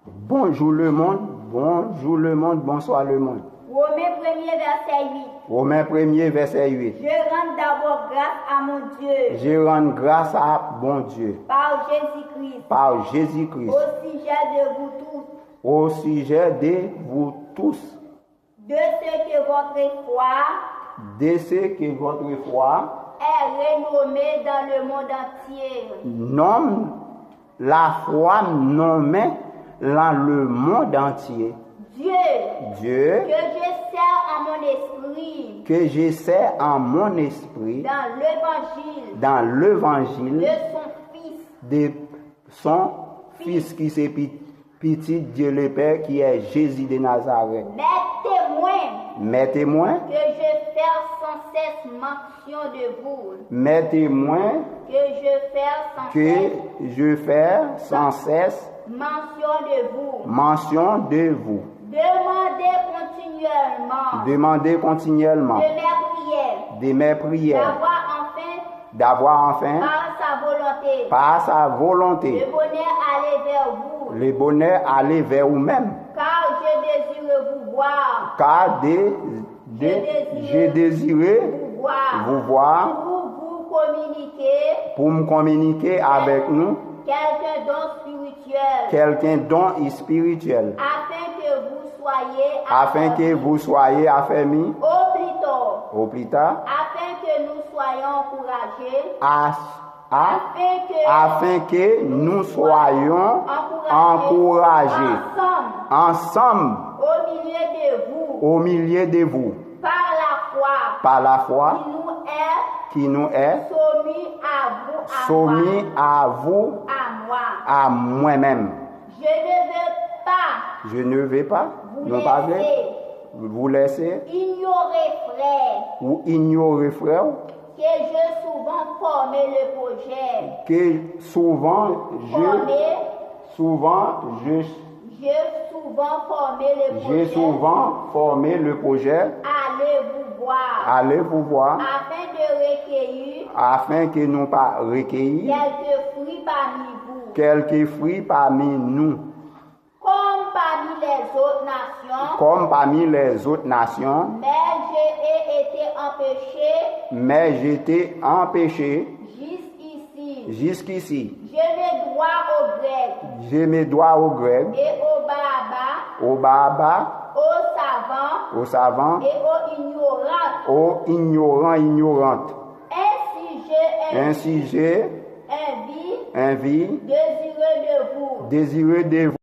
Bonjour le monde, bonsoir le monde. Romains 1er verset 8. Romains 1er verset 8. Je rends d'abord grâce à mon Dieu. Je rends grâce à mon Dieu. Par Jésus-Christ. Par Jésus-Christ. Au sujet de vous tous. Au sujet de vous tous. De ce que votre foi. De ce que votre foi est renommée dans le monde entier. Nomme la foi nommée dans le monde entier. Dieu, que je sers en mon esprit, que je sers en mon esprit dans l'évangile de son fils qui s'est petit Dieu le Père qui est Jésus de Nazareth. Mes témoins, que je fais sans cesse mention de vous. Mes témoins, que je fais sans cesse mention de vous. Demandez continuellement de mes prières, d'avoir enfin par sa volonté le bonheur aller vers vous-même. Car je désire vous voir. Car je désirais vous voir pour me communiquer avec nous quelqu'un dont est spirituel, afin que vous soyez affermis au plus tard, afin que nous soyons encouragés, afin que nous soyons encouragés ensemble au milieu de vous par la foi qui nous est soumis à vous, à moi-même. Je ne vais pas vous laisser ignorer, frère, que j'ai souvent formé le projet. Que souvent j'ai souvent formé le projet. Allez vous voir. Afin que nous pas recueillir quelques fruits parmi nous. Comme parmi les autres nations. Mais j'ai été empêché jusqu'ici. Je me dois au grec, au barbares, aux savants, et aux ignorantes. Ainsi j'ai envie, désireux de vous.